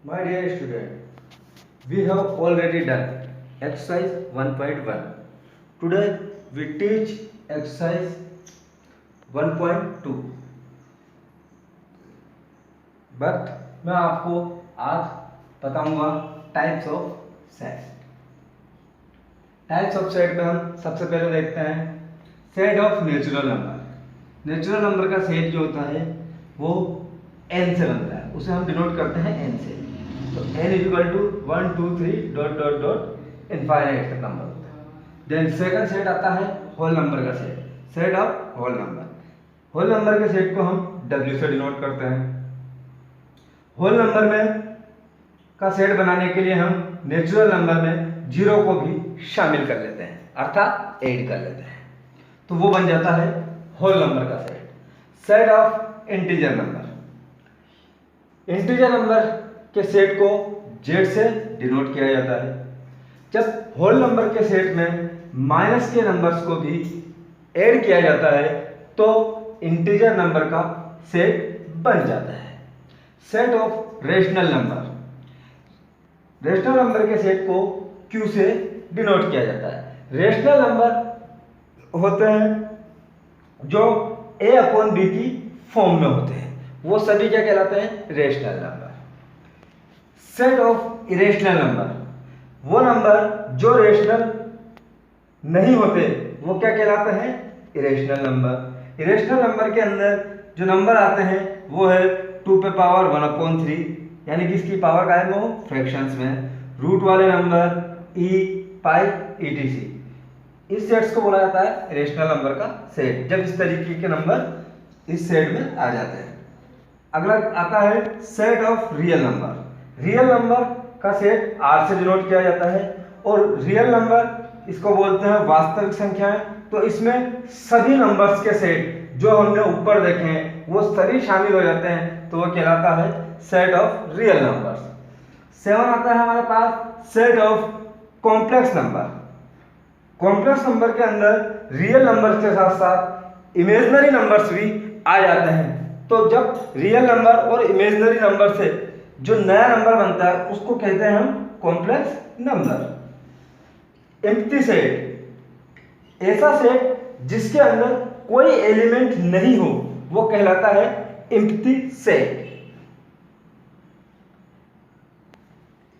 My dear student, we have already done exercise 1.1. Today we teach exercise 1.2. But मैं आपको आज बताऊंगा types of set. Types of set में हम सबसे पहले देखते हैं set of natural number. Natural number का सेट जो होता है वो n से बनता है, उसे हम डिनोट करते हैं n से। तो n equal to 1 2 3 dot dot dot infinite तक नंबर होता है। देन सेकंड सेट आता है होल नंबर का set, set of whole number. Whole number के सेट को हम w से डिनोट करते हैं। होल नंबर में का सेट बनाने के लिए हम नेचुरल नंबर में जीरो को भी शामिल कर लेते हैं, अर्थात ऐड कर लेते हैं, तो वो बन जाता है होल नंबर का set. Set of integer number. Integer number के सेट को z से डिनोट किया जाता है। जब होल नंबर के सेट में माइनस के नंबर्स को भी ऐड किया जाता है तो इंटीजर नंबर का सेट बन जाता है। Set of rational number. Rational number के सेट को q से डिनोट किया जाता है। रेशनल नंबर होते हैं जो a अपॉन b की फॉर्म में होते हैं, वो सभी क्या कहलाते हैं? Rational number. Set of irrational number. वो नंबर जो रेशनल नहीं होते वो क्या कहलाते हैं? Irrational number. इरेशनल नंबर के अंदर जो नंबर आते हैं वो है 2 पे पावर 1/3, यानी कि इसकी पावर का है वो फ्रैक्शंस में, रूट वाले नंबर e पाई etc। इस सेट्स को बोला जाता है रेशनल नंबर का सेट, जब इस तरीके के नंबर इस सेट में आ जाते हैं। अगला आता है set of real number. Real number का सेट r से डिनोट किया जाता है, और रियल नंबर इसको बोलते हैं वास्तविक संख्याएं। तो इसमें सभी नंबर्स के सेट जो हमने ऊपर देखे हैं वो सभी शामिल हो जाते हैं, तो वो कहलाता है सेट ऑफ रियल नंबर्स। 7 आता है हमारे पास set of complex number. Complex number के अंदर रियल नंबर्स के साथ साथ इमेजिनरी नंबर्स भी आ जाते हैं। तो जब रियल नंबर और इमेजिनरी नंबर से जो नया नंबर बनता है उसको कहते हैं हम कॉम्प्लेक्स नंबर। एम्प्टी सेट, ऐसा सेट जिसके अंदर कोई एलिमेंट नहीं हो वो कहलाता है empty set.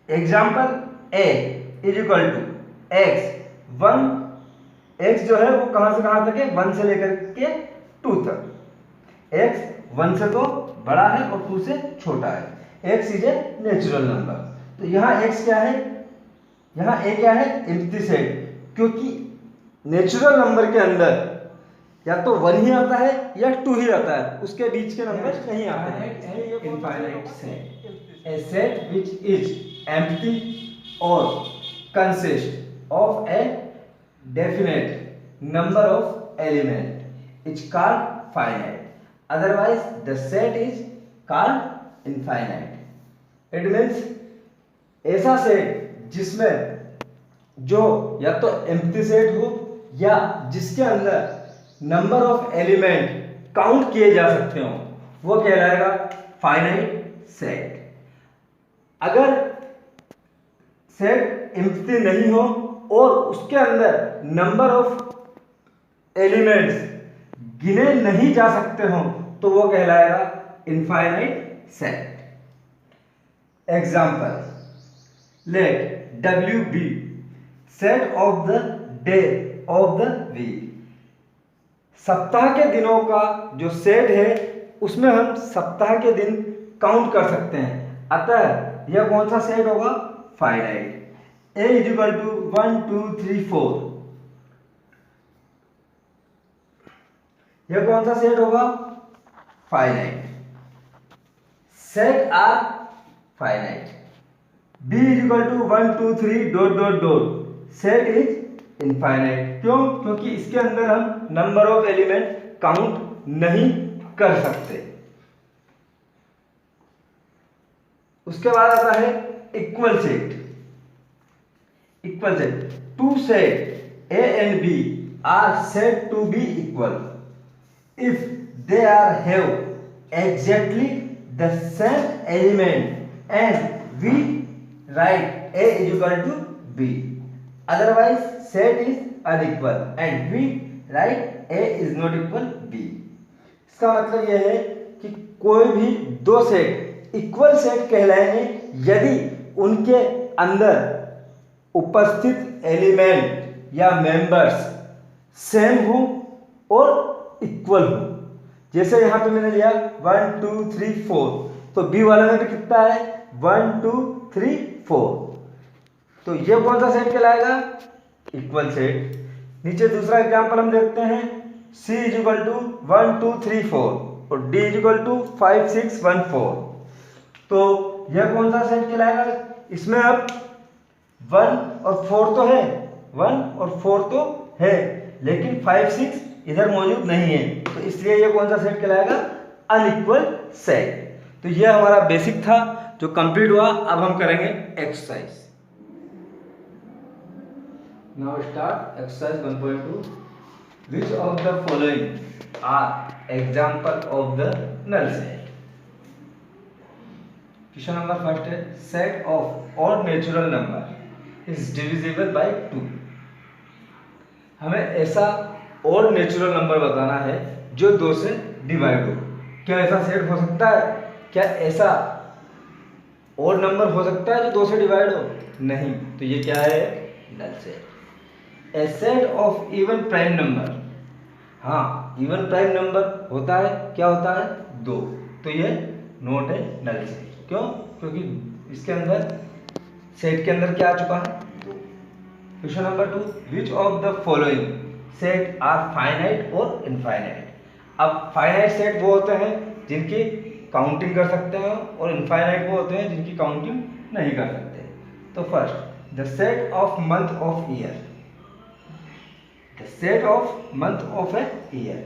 Example a is equal to x 1। x जो है वो कहां से कहां तक है? 1 से लेकर के 2 तक। x 1 से तो बड़ा है और 2 से छोटा है। x is a natural number. तो यहाँ x क्या है? यहाँ a क्या है? एम्प्टी सेट, क्योंकि नेचुरल नंबर के अंदर या तो 1 ही आता है या 2 ही आता है, उसके बीच के नंबर नहीं आते हैं। Infinite set, a set which is empty और consist of a definite number of element is called finite, otherwise the set is called infinite। it means ऐसा सेट जिसमें जो या तो एम्प्टी सेट हो या जिसके अंदर नंबर ऑफ एलिमेंट काउंट किए जा सकते हो वो कहलाएगा फाइनाइट सेट। अगर सेट एम्प्टी नहीं हो और उसके अंदर नंबर ऑफ एलिमेंट्स गिने नहीं जा सकते हो तो वो कहलाएगा infinite set. Example, let w be set of the day of the week. सप्ताह के दिनों का जो सेट है उसमें हम सप्ताह के दिन काउंट कर सकते हैं, अतः यह कौन सा सेट होगा? Finite. a is equal to 1 2 3 4। यह कौन सा सेट होगा? Finite. Set are finite. b is equal to 1 2 3 dot dot dot. Set is infinite. क्यों? क्योंकि इसके अंदर हम नंबर ऑफ एलिमेंट काउंट नहीं कर सकते। उसके बाद आता है equal set. Equal set, two set a and b are said to be equal if they are have exactly the same element and we write A is equal to B. Otherwise set is unequal and we write A is not equal B. इसका मतलब यह है कि कोई भी दो set equal set कहलाएंगे यदि उनके अंदर उपस्थित एलिमेंट या मेंबर्स सेम हो और इक्वल हो। जैसे यहाँ पे मैंने लिया 1 2 3 4, तो बी वाले में भी कितना है 1 2 3 4, तो ये कौन सा सेट कहलाएगा इक्वल सेट। नीचे दूसरा एग्जांपल हम देखते हैं C इज इक्वल टू 1 2 3 4 और D इज इक्वल टू 5 6 1 4, तो यह कौन सा सेट कहलाएगा। इसमें अब 1 और 4 तो है, 1 और 4 तो है, लेकिन 5 6 इधर मौजूद नहीं है, तो इसलिए ये कौन सा सेट कहलाएगा अनइक्वल सेट। तो ये हमारा बेसिक था जो कंप्लीट हुआ। अब हम करेंगे exercise. Now start exercise 1.2। Which of the following are example of the null set? Question number first है set of odd natural number is divisible by 2। हमें ऐसा ऑड नेचुरल नंबर बताना है जो 2 से डिवाइड हो। क्या ऐसा सेट हो सकता है? क्या ऐसा ऑड नंबर हो सकता है जो 2 से डिवाइड हो? नहीं। तो ये क्या है null set. A set of even prime number, हाँ इवन प्राइम नंबर होता है, क्या होता है 2, तो ये नोट है नल सेट। क्यों? क्योंकि इसके अंदर सेट के अंदर क्या आ चुका है 2। Question number 2 which of the following set are finite और इनफाइनाइट। अब फाइनाइट सेट वो होते हैं जिनकी काउंटिंग कर सकते हैं और इनफाइनाइट वो होते हैं जिनकी काउंटिंग नहीं कर सकते। तो first the set of month of year, the set of month of a year,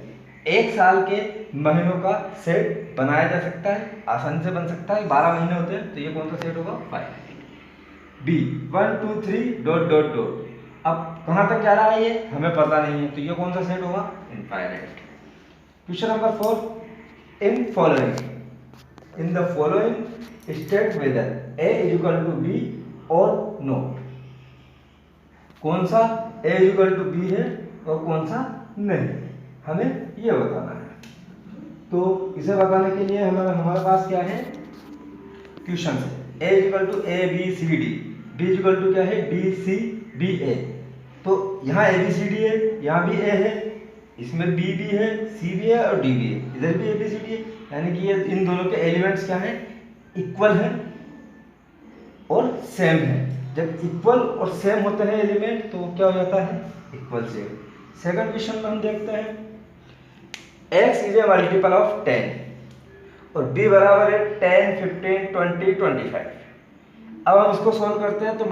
एक साल के महीनों का सेट बनाया जा सकता है, आसानी से बन सकता है। 12 महीने होते हैं, तो ये कौन सा सेट होगा finite. B 1 2 3 dot dot dot, अब कहाँ तक जा रहा है ये हमें पता नहीं है, तो ये कौन सा सेट होगा infinite. Question number 4 in following, in the following state whether A is equal to B और नॉट। कौन सा A is equal to B है और कौन सा नहीं, हमें ये बताना है। तो इसे बताने के लिए हमारे पास क्या है क्वेश्चन है A is equal to A B C D, B is equal to क्या है डी सी बी ए। तो यहाँ ए बी सी डी है, यहाँ भी ए है, इसमें बी भी है, सी भी है और डी भी है, इधर भी ए बी सी डी है, यानी कि ये इन दोनों के एलिमेंट्स क्या हैं इक्वल हैं और सेम है। जब इक्वल और सेम होते हैं एलिमेंट तो क्या हो जाता है इक्वल सेम। सेकंड क्वेश्चन में हम देखते हैं x is A multiple of 10 और b बराबर है 10 15 20 25। अब हम इसको सॉल्व करते हैं। तो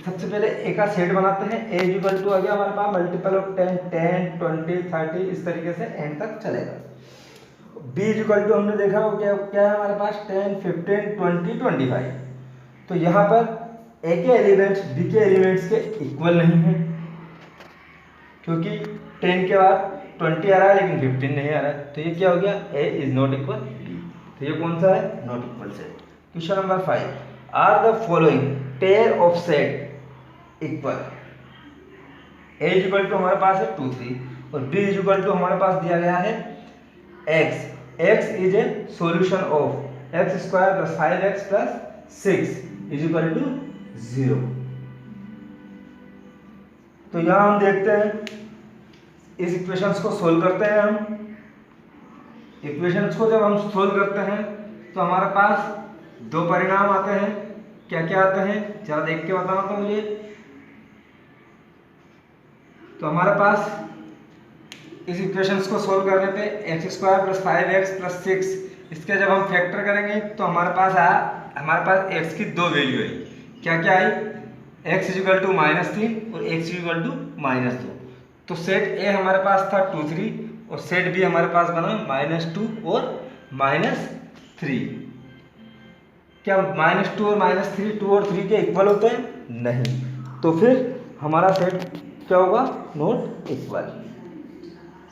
सबसे पहले ए का सेट बनाते हैं, a इक्वल टू आ गया हमारे पास मल्टीपल ऑफ 10 10 20 30 इस तरीके से एंड तक चलेगा। b इक्वल टू हमने देखा वो क्या है हमारे पास 10 15 20 25। तो यहाँ पर ए के एलिमेंट्स बी के एलिमेंट्स के इक्वल नहीं है, क्योंकि 10 के बाद 20 आ रहा है लेकिन 15 नहीं आ रहा है, तो ये क्या हो गया A is not equal B. तो ये कौन सा है not equal set. Question number 5 are the following pair of set equal. A is equal to हमारे पास है 2 3 और बी इज इक्वल टू हमारे पास दिया गया है x, x is a solution of x square plus 5x plus 6 is equal to 0। तो यहां हम देखते हैं इस इक्वेशंस को सोल्व करते हैं। हम इक्वेशंस को जब हम सोल्व करते हैं तो हमारे पास 2 परिणाम आते हैं। क्या क्या आते हैं जरा देख के बताना तो मुझे। तो हमारे पास इस इक्वेशंस को सोल्व करने पे x square plus 5x plus 6 इसके जब हम फैक्टर करेंगे तो हमारे पास x की 2 वैल्यू आई। क्या क्या आई x इक्वल टू -3 और x इक्वल टू -2। तो सेट ए हमारे पास था 2 3 और सेट बी हमारे पास बना -2 और -3। क्या -2 और -3 2 और 3 के इक्वल होते हैं? नहीं। तो फिर हमारा सेट क्या होगा नॉट इक्वल।